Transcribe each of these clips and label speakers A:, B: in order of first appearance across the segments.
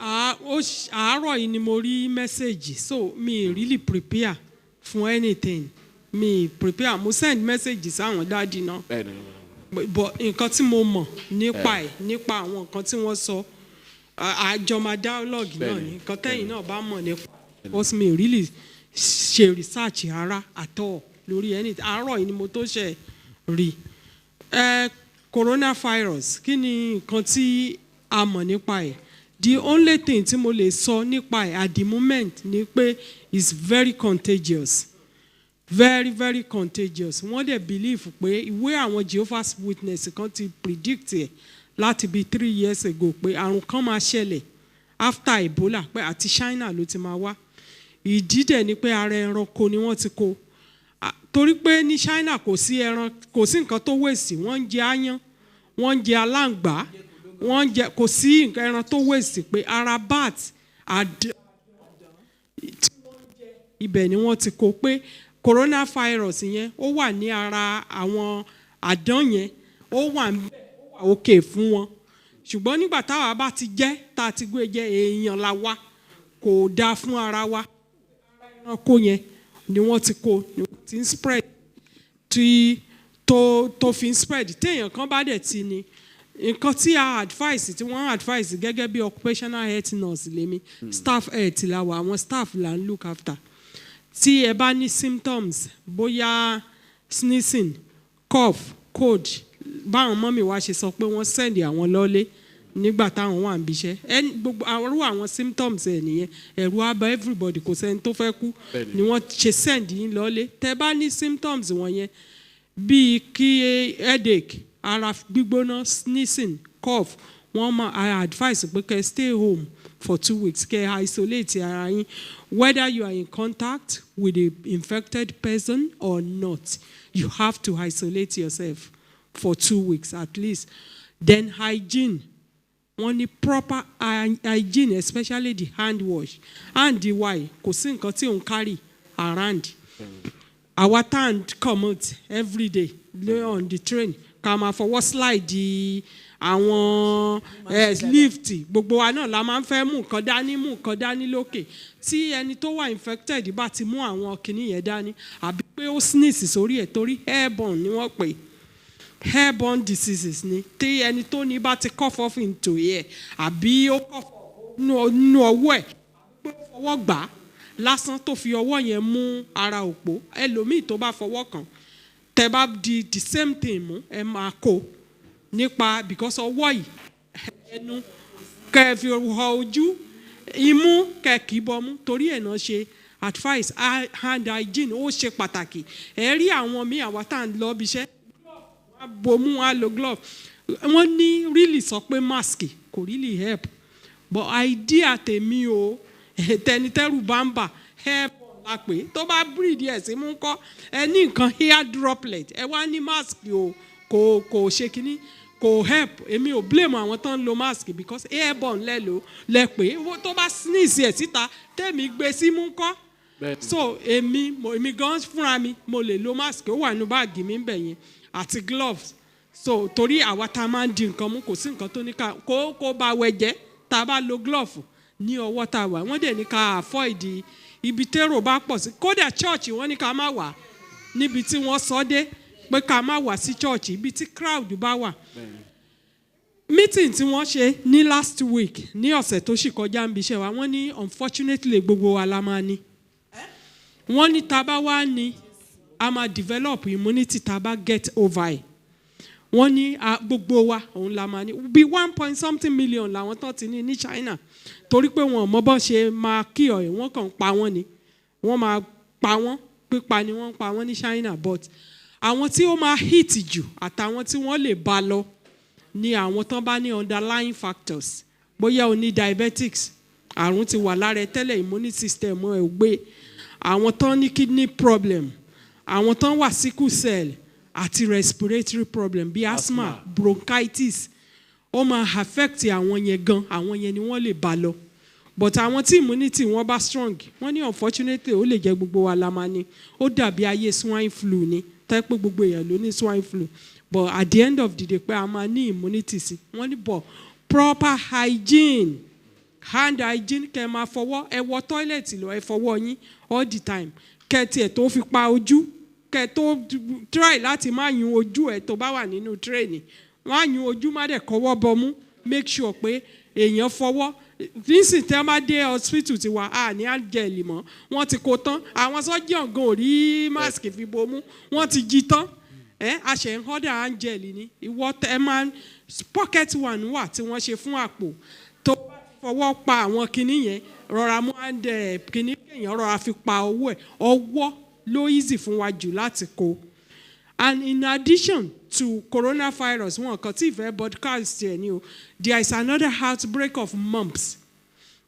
A: àárọ̀ yìí ni mo rí message, so me really prepare for anything. Me prepare, mo send messages sáwọn dáàdì náà. But nǹkan tí mo mọ̀ nípa àwọn nǹkan tí wọ́n sọ, àjọ máa dialogue náà ni nǹkan tẹ́yìn náà bá mọ̀ nípa. Because me really ṣe research ara at all lórí anything. Àárọ̀ yìí ni mo tó ṣe rí. Coronavirus, kí ni nǹkan tí a mọ̀ nípa ẹ̀? The only thing tí mo lè sọ nípa ẹ̀ at the moment ni pé it's very contagious. Very, very contagious. Wọ́n dẹ̀ believe pé ìwé àwọn Jehovah's Witness kan ti predict ẹ̀ láti bí 3 years ago pé àrùn kan máa ṣẹlẹ̀ after Ebola pé àti China ló ti máa wá. Ìdí dẹ̀ ni pé ara ẹranko ni wọ́n ti kó. Torí pé ní China kò sí nǹkan tó waste, wọ́n ń jẹ aáyán, wọ́n ń jẹ aláǹgbá, kò sí ẹran tó waste pé ara bat ibẹ̀ ni wọ́n ti kó pé coronavirus yẹn ó wà ní ara àwọn àdán yẹn, ó wà òkè fún wọn. Ṣùgbọ́n nígbà táwa bá ti jẹ́ tá a ti gbé jẹ èèyàn la wá, kò dáa fún ara wa. Ẹranko yẹn ni wọ́n ti kó, ni wọ́n ti ń spread tó fi ń spread. Téèyàn kan bá dẹ̀ ti ní nǹkan tí wọ́n advice gẹ́gẹ́ bí occupational health nurse lèmi, staff health la wà, àwọn staff là ń look after. Tí ẹ bá ní symptoms bóyá sneezing, cough, cold, báwọn mọ́mì wa ṣe sọ pé wọ́n send àwọn lọ́lé nígbà táwọn wà níbi iṣẹ́. Gbogbo àwọn symptoms ẹ̀ nìyẹn, ẹ̀rù á bá everybody, kò sẹ́ni tó fẹ́ kú ni wọ́n ṣe send yín lọ́lé. Tẹ́ bá ní symptoms wọ̀nyẹn bíi kí headache, ara gbígbóná, sneezing, cough, wọ́n máa advice pé kẹ́ stay home for 2 weeks, kẹ́ isolate ara yín, whether you are in contact with a infected person or not. You have to isolate yourself for 2 weeks at least. Then hygiene. Wọ́n ní proper hygiene, especially the hand wash. And the why, kò sí nǹkan tí òun carry around. Our hand commute every day on the train. Ká máa fọwọ́ slide àwọn lift. Gbogbo wa náà la máa ń fẹ́ mú nǹkan dání lókè. Tí ẹni tó wà infected bá ti mú àwọn kìíní yẹn dání, àbí pé ó sneeze sórí ẹ̀ torí airborne ni wọ́n pè. Airborne diseases ni. Tí ẹni tó ní bá ti cough off into air, àbí ó cough nínú ọwọ́ ẹ̀, pé ó fọwọ́ gbà lásán tó fi ọwọ́ yẹn mú ara òpó. Ẹlòmíì tó bá fọwọ́ kàn, tẹ́ bá di the same thing mú, ẹ máa kó nípa because ọwọ́ yìí ẹnu kẹ́ fi họ ojú, imú kẹ́ kì í bọmú, torí ẹ̀ náà ṣe advice hand hygiene ó ṣe pàtàkì. Ẹ rí àwọn míì àwa tá à ń lọ bí iṣẹ́ bomú á lo glove. Wọ́n ní really sọ pé mask kò really help, but idea tèmi o tẹnitẹ́rù bá ń bà help la pé tó bá breathe ẹ̀ sí mú kọ́ ẹ ní nǹkan hair droplet ẹ wá ní mask o kò ṣe kínní kò help. Èmi ò blame àwọn tó ń lo mask because airborne lẹ pé tó bá sneeze ẹ̀ síta tẹ̀mí gbé sí mú kọ́. So èmi gan fúnra mi mo lè lo mask, ó wà nínú báàgì mi ń bẹ̀ yẹn, àti gloves. So torí àwa tá a máa ń di nǹkan mú kò sí nǹkan tó ní ká kó bá wẹ jẹ́ tá a bá lo glove ní ọwọ́ tá a wà. Wọ́n dẹ̀ ní ká avoid ibi térò bá pọ̀ sí. Kódà church wọ́n ní ká má wà níbi tí wọ́n sọ dé pé ká má wà sí church ibi tí crowd bá wà. Meeting tí wọ́n ṣe ní last week ní ọ̀sẹ̀ tó sì kọjá ń bí iṣẹ́ wa, wọ́n ní unfortunately gbogbo wa la máa ní. Wọ́n ní tá bá wá ní a máa develop immunity tá bá get over it. Wọ́n ní gbogbo wa òun la máa ní bí 1.something million làwọn tó ti ní China, torí pé wọn ò mọ bọ́n ṣe máa kí ọ̀rẹ́ wọn kàn pa wọ́n ni, wọ́n máa pa wọ́n, pípa ni wọ́n pa wọ́n ní China. But àwọn tí ó máa hit jù àtàwọn tí wọ́n lè bá lọ ni àwọn tán bá ní underlying factors, bóyá o ní diabetics, àrùn ti wà lára ẹ tẹ́lẹ̀, immunity system ẹ ò gbé, àwọn tán ní kidney problem, àwọn tán wà sickle cell àti respiratory problem bí asthma, bronchitis, ó máa affect àwọn yẹn gan, àwọn yẹn ni wọ́n lè bá lọ. But àwọn tí immunity wọn bá strong, wọ́n ní unfortunately ó lè jẹ́ gbogbo wa la máa ní. Ó dàbí ayé swine flu ni, tẹ́ pé gbogbo èèyàn ló ní swine flu, but at the end of the day pé a máa ní immunity sí. Wọ́n ní but proper hygiene hand hygiene kẹ́ máa fọwọ́ ẹ wọ toilet lọ ẹ fọwọ́ yín all the time kẹ́ tiẹ̀ tó fi pa ojú kẹ́ tó try láti má yún ojú ẹ tó bá wà nínú train wọ́n á yún ojú má dẹ̀ kọ́wọ́ bọmú make sure pé èèyàn fọwọ́ nísìnyí tẹ́ bá dé hospital ti wà á ní àjẹlì mọ́ wọ́n ti kó tán àwọn sọ́jà gan ò rí mask fi bomú wọ́n ti jí tán àṣẹ ń họ́dà àjẹlì ni ìwọ ẹ máa pocket one wà tí wọ́n ṣe fún àpò tó fọwọ́ pa àwọn kinní yẹn rọra mú kinní kéèyàn rọra fi pa owó ẹ̀ ọwọ́ ló easy fún wa jù láti kó. And in addition to coronavirus, one kan tí ìfẹ́ broadcast ẹ̀ ni o, there is another outbreak of mumps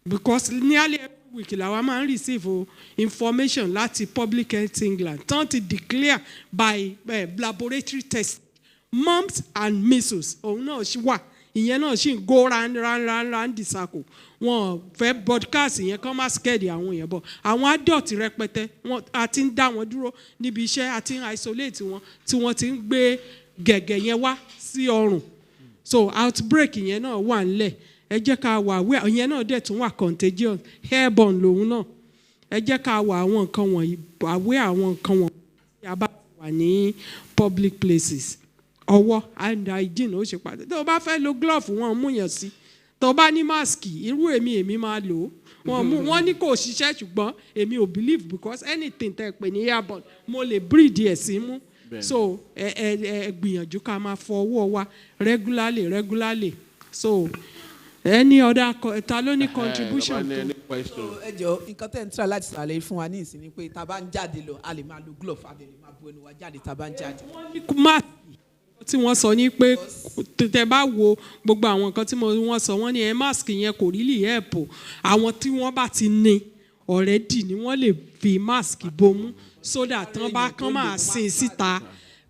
A: because nearly every week làwa máa ń receive information láti Public Health England tán ti declare by laboratory test mumps and measles òun náà ṣì wà ìyẹn náà ṣì ń go round the circle wọn fẹ́ broadcast ìyẹn kán má scare àwọn èèyàn bọ̀ àwọn adult rẹpẹtẹ wọn àti ń dá wọn dúró níbi iṣẹ́ àti ń isolate wọn tí wọ́n ti ń gbé gẹ̀gẹ̀ yẹn wá sí ọrùn so outbreak yẹn náà wà ńlẹ̀ ẹ jẹ́ ká wà ìyẹn náà dẹ̀ tún wà contagious airborne lòun náà ẹ jẹ́ ká wà àwọn nǹkan wọ̀nyí àwọn nǹkan wọ̀nyí tí a bá wà ní public places ọwọ́ and hygiene ó ṣe pàtàkì tó o bá fẹ́ lo glove wọn mú yàn sí tó o bá ní mask irú èmi máa lò ó wọ́n ní kò ṣiṣẹ́ ṣùgbọ́n èmi ò believe because anything tẹ́ ẹ pè ní airborne mo lè breathe ẹ̀ sí mú so ẹ gbìyànjú ká máa fọ ọwọ́ wa regularly so any other ta ló ní contribution to.
B: ẹ jọ nǹkan tẹ́ ń try láti ṣàlàyé fún wa ní ìsìn ni pé tá a bá ń jáde lọ a lè máa lo glove a lè máa bu ẹnu wa jáde tá a bá ń jáde.
A: tí wọ́n sọ ní pé tẹ́ bá wo gbogbo àwọn nǹkan tí wọ́n sọ wọ́n ní mask yẹn kò really help àwọn tí wọ́n bá ti ní already ni wọ́n lè fi mask bomú so that tán bá kán máa sìn síta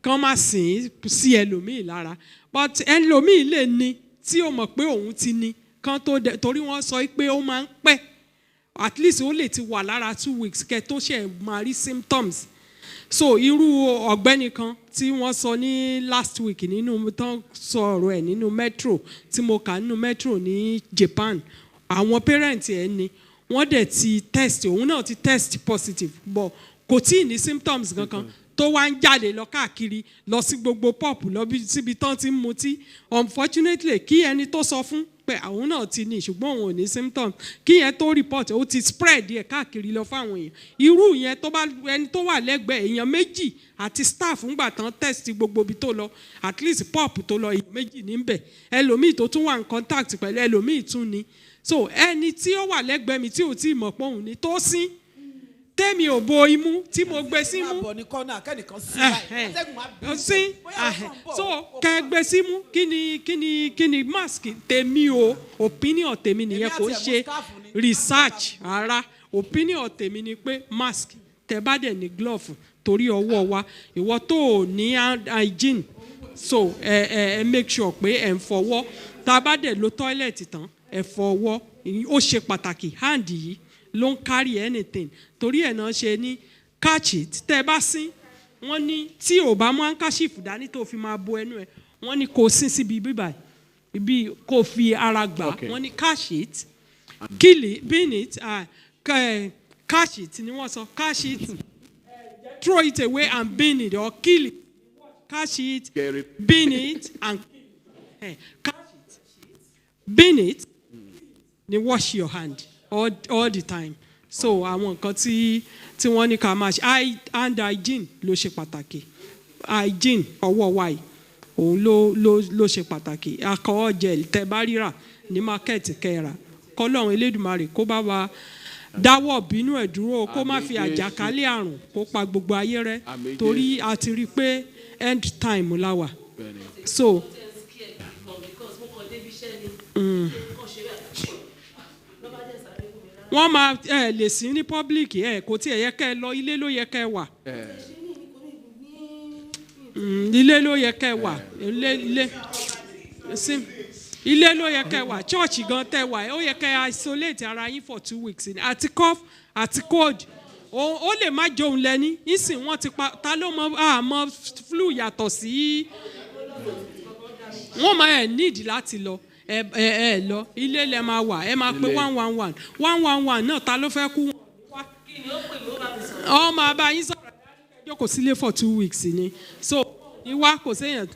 A: kán máa sìn sí ẹlòmíì lára but ẹlòmíì lè ní tí ó mọ̀ pé òun ti ní kán tó torí wọ́n sọ pé ó máa ń pẹ́ at least ó lè ti wà lára 2 weeks kẹ́ tó ṣe máa rí symptoms so irú ọ̀gbẹ́ni kan tí wọ́n sọ ní last week nínú tán sọ ọ̀rọ̀ ẹ̀ nínú metro tí mo kà nínú metro ní Japan àwọn parents ẹ̀ ni wọ́n dẹ̀ ti test òun náà ti test positive but kò tí ì ní symptoms kankan tó wá ń jáde lọ káàkiri lọ sí gbogbo pop lọ síbi tán ti ń mutí unfortunately kí ẹni tó sọ fún pé àwọn náà ti ní ṣùgbọ́n òun ò ní symptoms kí yẹn tó report ó ti spread yẹ káàkiri lọ fáwọn èèyàn irú yẹn tó bá ẹni tó wà lẹ́gbẹ̀ẹ́ èèyàn méjì àti staff ńgbà tán test gbogbo ibi tó lọ at least pop tó lọ èèyàn méjì níbẹ̀ ẹlòmíì tó tún wà ní contact pẹ̀lú ẹlòmíì tún ní so ẹni tí ó wà lẹ́gbẹ̀ẹ́ mi tí ò tí ì mọ̀ pé òun ní tó sín tẹ́mi ò bo imú tí mo gbé símú sí so kẹ́ gbé símú kí ni mask tèmi o opinion tèmi nìyẹn kò ṣe research ara opinion tèmi ni pé mask tẹ́ bá dẹ̀ ní glove torí ọwọ́ wa ìwọ tó o ní hygiene so make sure pé ẹ̀ ń fọwọ́ tá a bá dẹ̀ lo toilet tán ẹ̀ fọwọ́ ó ṣe pàtàkì hand yìí ló ń carry anything torí ẹ̀ náà ṣe ní catch it tẹ́ ẹ bá sín wọ́n ní tí ò bá mú handkerchief dání tó fi máa bo ẹnu ẹ̀ wọ́n ní kó sín síbi bíbà ibi kó fi ara gbà wọ́n ní catch it kill it bin it catch it ni wọ́n sọ catch it throw it away and bin it or kill it catch it bin it and catch it bin it ni wash your hand all the time so àwọn nǹkan tí wọ́n ní ká máa ṣe hand hygiene ló ṣe pàtàkì hygiene ọwọ́ wa yìí òun ló ṣe pàtàkì alcohol gel tẹ́ bá ríra ní market kẹ́ra kọ́lọ́run Elédùmarè kó bá wa dáwọ́ bínú ẹ̀ dúró kó má fi àjàkálẹ̀ àrùn kó pa gbogbo ayé rẹ́ torí a ti rí i pé end time la wà so. wọ́n máa lè sí ní public kò tí ẹ̀ yẹ kẹ́ ẹ lọ ilé ló yẹ kẹ́ ẹ wà ilé ló yẹ kẹ́ ẹ wà ilé ló yẹ kẹ́ ẹ wà church gan tẹ́ wà ó yẹ kẹ́ ẹ isolate ara yín for 2 weeks àti cough àti cold ó lè má jòun lẹ́ni ìsìn wọ́n ti pa ta ló mọ àmọ́ flu yàtọ̀ sí wọ́n máa need láti lọ ẹ lọ ilé lẹ máa wà ẹ máa pé 111 111 náà ta ló fẹ́ kú ọ máa bá yín sọ̀rọ̀ jókòó sílé for 2 weeks ni so ìwà kò séèyàn.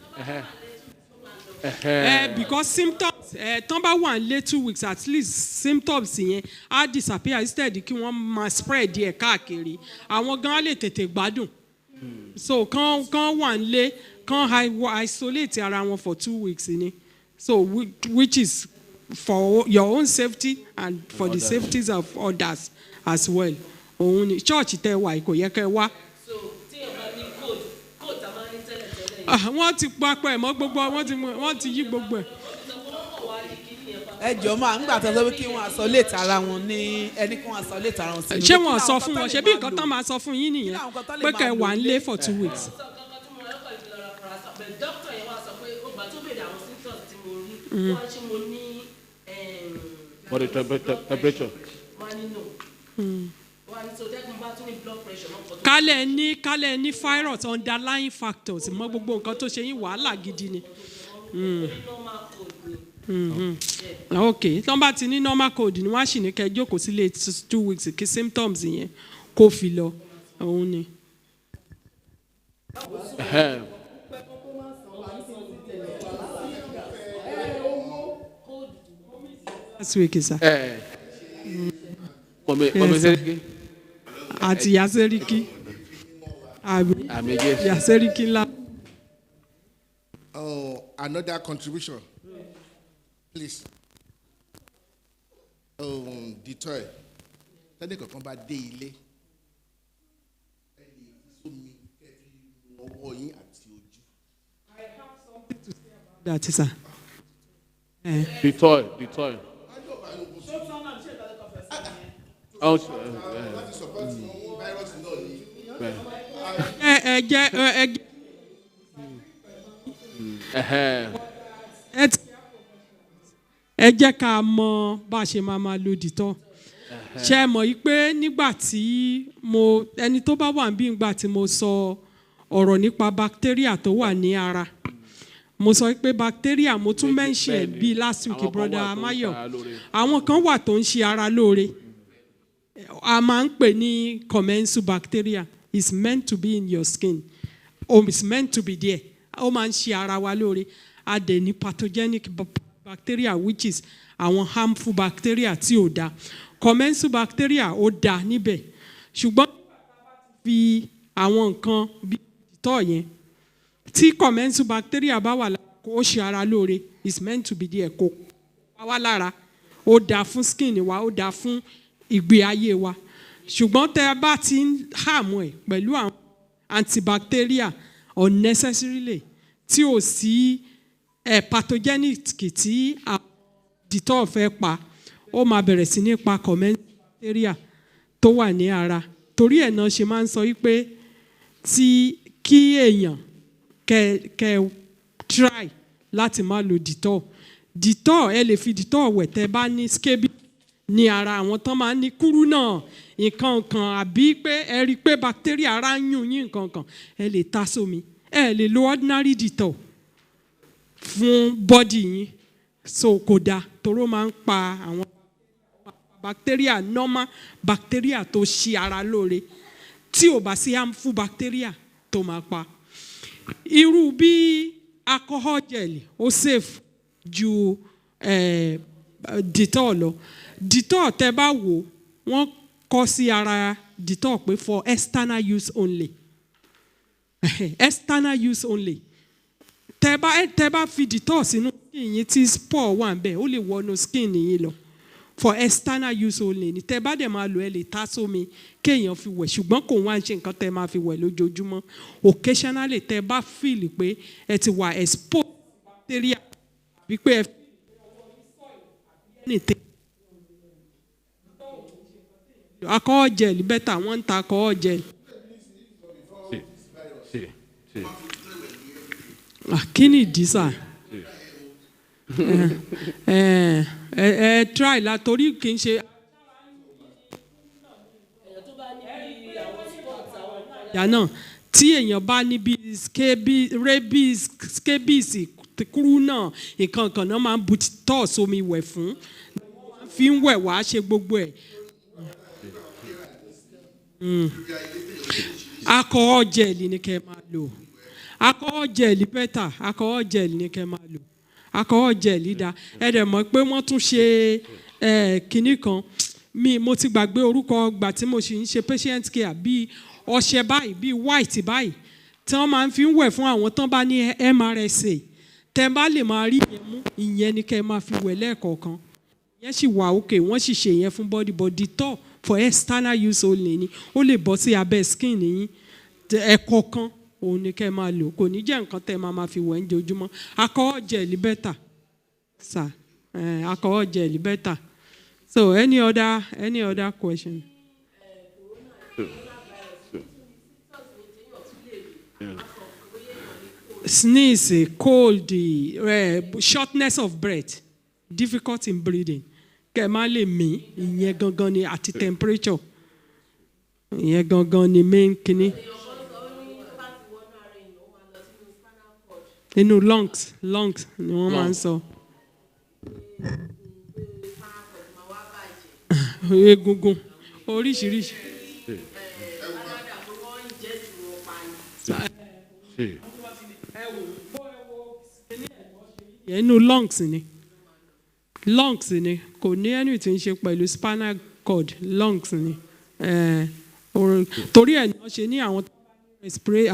A: Because symptoms tán bá wà nílé 2 weeks at least symptoms yẹn á disappear instead kí wọ́n máa spread ẹ̀ káàkiri àwọn gan lè tètè gbádùn so kán wà nílé kán isolate ara wọn for 2 weeks ni so which is for your own safety and for the safeties of others as well òun ni church tẹ wà kò yẹ kẹ́ wá. Wọ́n ti papọ̀ ẹ̀ mọ́ gbogbo wọ́n ti yí gbogbo ẹ̀.
B: Ẹ jọ̀ọ́ máa ń gbà tó sọ pé kí wọ́n isolate ara wọn ní ẹni kí wọ́n isolate ara wọn sí.
A: Ṣé wọ́n sọ fún wọn ṣe bí nǹkan tán máa sọ fún yín nìyẹn pé kẹ́ wà ń lé for 2 weeks.
C: Body temperature.
A: Kálẹ̀ ní virus underlying factors mọ gbogbo nǹkan tó ṣe yín wàhálà gidi ni. Ok tán bá ti ní normal code ni wọ́n á sì ní kẹ́ jókòó sílé 2 weeks kí symptoms yẹn kó fi lọ òun ni. Last week is àti Yaseriki Yaseriki ńlá.
D: Another contribution please. Detoy tẹ́lẹ̀ kankan bá dé ilé ẹni sómi kẹ́ẹ̀fì ọwọ́ yín àti ojú.
A: I have something to say about that sir.
C: Detoy.
A: Ẹ jẹ́ ká mọ̀ bá ṣe máa lo dìtọ́ ṣe mọ̀ yìí pé nígbà tí ẹni tó bá wà níbí nígbà tí mo sọ ọ̀rọ̀ nípa bacteria tó wà ní ara mo sọ pé bacteria mo tún mention bí last week brother Amayo àwọn kan wà tó ń ṣe ara lóore a máa ń pè ní commensal bacteria is meant to be in your skin or is meant to be there ó máa ń ṣe ara wa lóore a dẹ̀ ní pathogenic bacteria which is àwọn harmful bacteria tí ò dáa commensal bacteria ó dáa níbẹ̀ ṣùgbọ́n fi àwọn nǹkan bí ìtọ̀ yẹn tí commensal bacteria bá wà ó ṣe ara lóore is meant to be there kò pa wá lára ó dáa fún skin wa ó dáa fún ìgbé ayé wa ṣùgbọ́n tẹ́ ẹ bá ti ń hàmù ẹ̀ pẹ̀lú àwọn antibacteria unnecessarily tí ò sí pathogenic tí dìtọ̀ fẹ́ pa ó máa bẹ̀rẹ̀ sí ní pa commensal bacteria tó wà ní ara torí ẹ̀ náà ṣe máa ń sọ wípé kí èèyàn kẹ́ try láti má lo dìtọ̀ ẹ lè fi dìtọ̀ wẹ̀ tẹ́ bá ní scabies ní ara àwọn tán máa ń ní kúrú náà nǹkan kan àbí pé ẹ rí i pé bacteria ara ń yún yín nǹkan kan ẹ lè ta sómi ẹ lè lo ordinary dìtọ̀ fún bọ́dì yín so kò dáa toró máa ń pa àwọn bacteria normal bacteria tó ṣe ara lóore tí ò bá sí harmful bacteria tó máa pa irú bí alcohol gel ó safe ju dìtọ̀ lọ dìtọ̀ tẹ́ bá wò wọ́n kọ sí ara dìtọ̀ pé for external use only external use only tẹ́ bá fi dìtọ̀ sínú skin yín tí spore wà ń bẹ̀ ó lè wọnú skin yín lọ for external use only ni tẹ́ bá dẹ̀ máa lò ẹ lè ta sómi kéèyàn fi wẹ̀ ṣùgbọ́n kò wá ń ṣe nǹkan tẹ́ máa fi wẹ̀ lójoojúmọ́ occasionally tẹ́ bá feel pé ẹ ti wà exposed bacteria àbí pé ẹ fi anything alcohol gel better wọ́n ń ta alcohol gel. Kí ni ìdí sà? Try la torí kì í ṣe. Yànnà tí èèyàn bá níbi rabies kúrú náà nǹkan kan náà máa ń bu tọ́ sómi wẹ̀ fún fi ń wẹ̀ wá ṣe gbogbo ẹ̀. Alcohol gel ni kẹ́ máa lò. Alcohol gel bẹ́tà, alcohol gel ni kẹ́ máa lò. Alcohol gel dá ẹ dẹ̀ mọ̀ pé wọ́n tún ṣe kinní kan mo ti gbàgbé orúkọ gbà tí mo ṣì ń ṣe patient care bíi ọṣẹ báyìí bíi white báyìí tí wọ́n máa ń fi wẹ̀ fún àwọn tán bá ní MRSA tẹ́ bá lè máa rí ìyẹn mú ìyẹn ni kẹ́ máa fi wẹ̀ lẹ́ẹ̀kọ̀ọ̀kan ìyẹn sì wà òkè wọ́n sì ṣe ìyẹn fún body but Dettol for external use only ni ó lè bọ́ sí abẹ́ skin yín ẹ̀kọ̀ọ̀kan òun ni kẹ́ máa lò kò ní jẹ́ nǹkan tẹ́ máa fi wẹ̀ ní ojoojúmọ́. Alcohol gel better sir, alcohol gel better. So any other question? Sneeze, cold, shortness of breath, difficult in breathing. Kẹ́ má lè mí ìyẹn gangan ni àti temperature ìyẹn gangan ni main kini. Inú lungs ni wọ́n máa ń sọ. Egungun oríṣiríṣi. Inú lungs ni kò ní anything ṣe pẹ̀lú spinal cord lungs ni torí ẹ̀ náà ṣe ní àwọn spray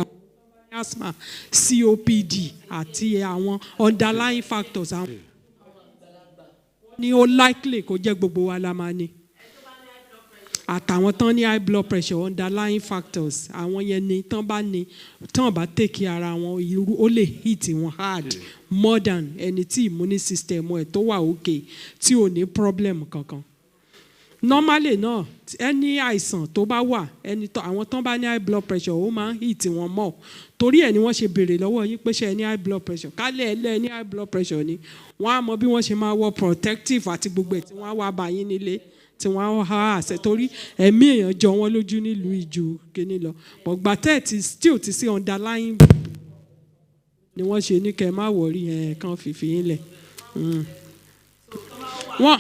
A: asthma COPD àti àwọn underlying factors àwọn ni ó likely kó jẹ́ gbogbo wa la máa ní àtàwọn tán ní high blood pressure underlying factors àwọn yẹn ni tán bá take ara wọn irú ó lè hit wọn hard more than ẹni tí immune system ẹ̀ tó wà okay tí ò ní problem kankan. Normally náà ẹni àìsàn tó bá wà àwọn tán bá ní high blood pressure ó máa ń hit wọn mọ́ torí ẹ̀ ni wọ́n ṣe béèrè lọ́wọ́ yín pé ṣé ẹ ní high blood pressure kálẹ̀ ẹ ní high blood pressure ni wọ́n á mọ bí wọ́n ṣe máa wọ protective àti gbogbo ẹ̀ tí wọ́n á wá bá yín nílé tí wọ́n á há àṣẹ torí ẹ̀mí èèyàn jọ wọ́n lójú nílùú ìjù kíní lọ ọ̀gbà tẹ́ẹ̀tì tí ò ti sí underlying ni wọ́n ṣe ní kẹ́ ẹ má wọ̀rí kan fìfì yín lẹ̀. Wọ́n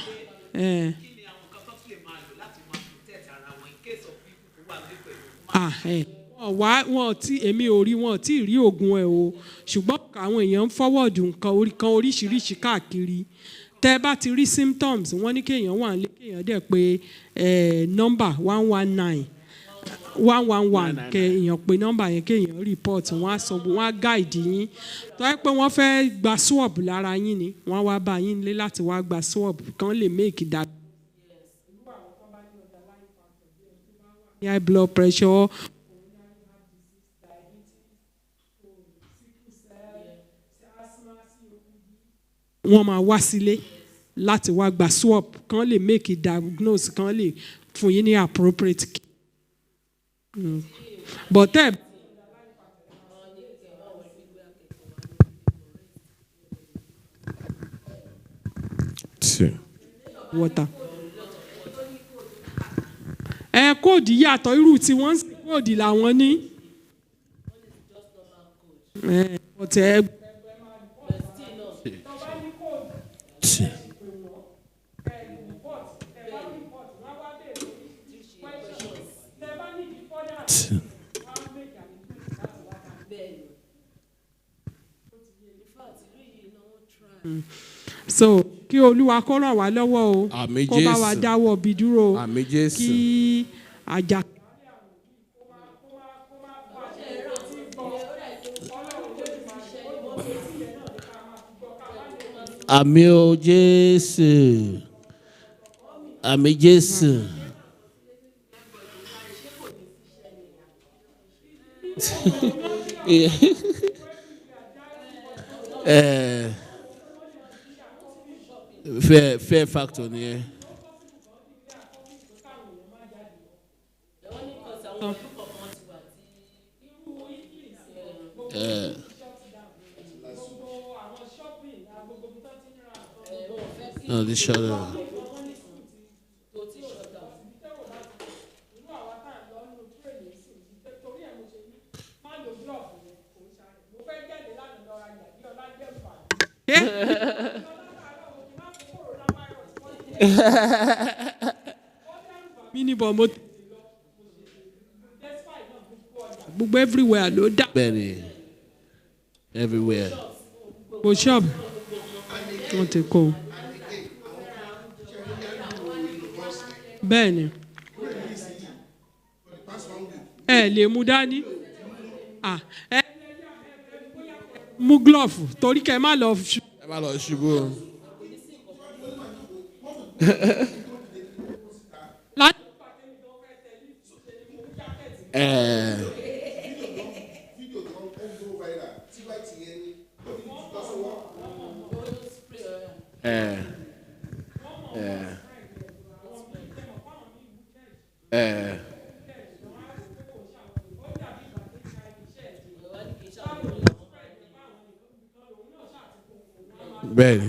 A: èmi ò rí wọn tí ì rí oògùn ẹ̀ o ṣùgbọ́n àwọn èèyàn ń forward nǹkan oríṣiríṣi káàkiri tẹ́ bá ti rí symptoms wọ́n ní kéèyàn wà nílé kéèyàn dẹ̀ pé nọ́mbà 111 kéèyàn pé nọ́mbà yẹn kéèyàn report wọ́n á guide yín tó yẹ pé wọ́n fẹ́ gba swab lára yín ni wọ́n wá bá yín nílé láti wá gba swab kán lè make that. High blood pressure. Wọ́n máa wá sílé láti wá gba swab kán lè make a diagnose kán lè fún yín ní appropriate care. But water. Kóòdù yàtọ̀ irú tí wọ́n ń sìn kóòdù làwọn ní. So kí Olúwa kó ràn wá lọ́wọ́ o kó bá wa dáwọ́ bí dúró kí àjà.
C: Àmín o Jésù. Àmín Jésù. Fair factor nìyẹn. No, this shut up.
A: Mínibọ̀ mo gbogbo everywhere ló dá.
C: Bẹ́ẹ̀ni. Everywhere.
A: Kò ṣọ́ọ̀bù. Wọ́n ti kó o. Bẹ́ẹ̀ni. Ẹ lè mú dání. Ẹ mú glove torí kẹ́ ẹ má lọ.
C: Ẹ má lọ ṣubú. Bẹ́ẹ̀ni.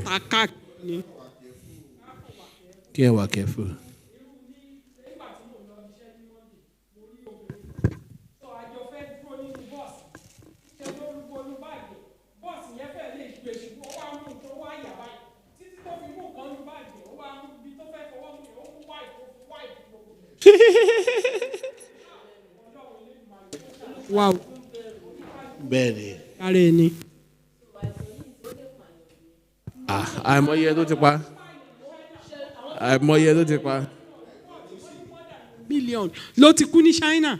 C: Kí ẹ wà careful.
A: Wow.
C: Bẹ́ẹ̀ni.
A: Ara ẹni.
C: Àìmọye tó ti pa. Àìmọye tó ti pa.
A: Million ló ti kú ní China.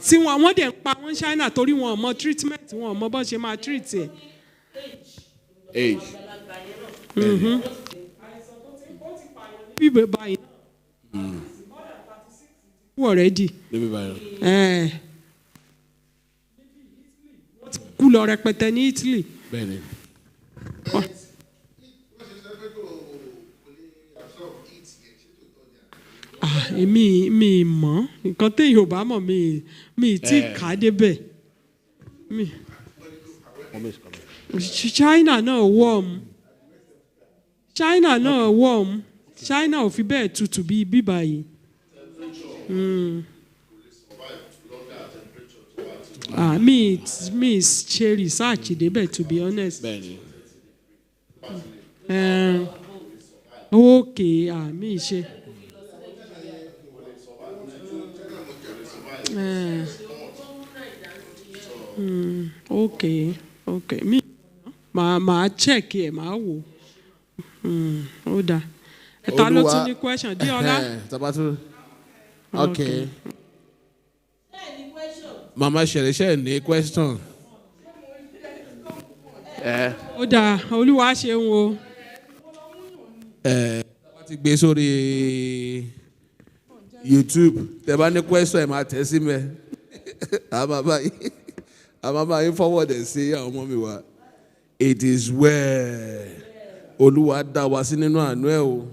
A: Tí wọ́n dẹ̀ ń pa wọ́n China torí wọn ò mọ treatment wọn ò mọ bó ṣe máa treat ẹ̀.
C: Age.
A: Bíbẹ̀ báyìí. Already.
C: Bíbẹ̀ báyìí.
A: Kú lọ rẹpẹtẹ ní Italy.
C: Bẹ́ẹ̀ni.
A: Mi mọ̀ nǹkan téèyàn ò bá mọ̀ mi tí kà á débẹ̀. China náà warm. China ò fi bẹ́ẹ̀ tutù bí bíbá yìí. Mi ṣe research débẹ̀ to be honest.
C: Bẹ́ẹ̀ni.
A: Okay, mi ṣe. Okay. Mi màá check ẹ̀ màá wò. Ó dáa. Ta ló tún ní question? Díọ́lá.
C: Tabatu. Okay. Mama ṣẹlẹ̀ ní question.
A: Ó dáa, Olúwa ṣeun o.
C: Wọ́n ti gbé sórí YouTube. Tẹ́ bá ní question ẹ̀ máa tẹ̀ sí mi. Àmọ́ báyìí forward ẹ̀ sí àwọn ọmọ mi wá. It is well. Olúwa dá wa sí nínú àánú ẹ̀ o.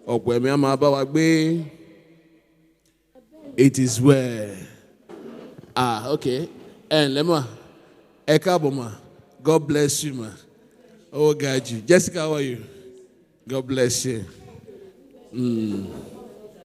C: Ọ̀pọ̀ ẹ̀mí á máa bá wa gbé. It is well. Okay. Ǹlẹ́ mà. Ẹ káàbọ̀ mà. God bless you ma. Oh God, you. Jessica, how are you? God bless you.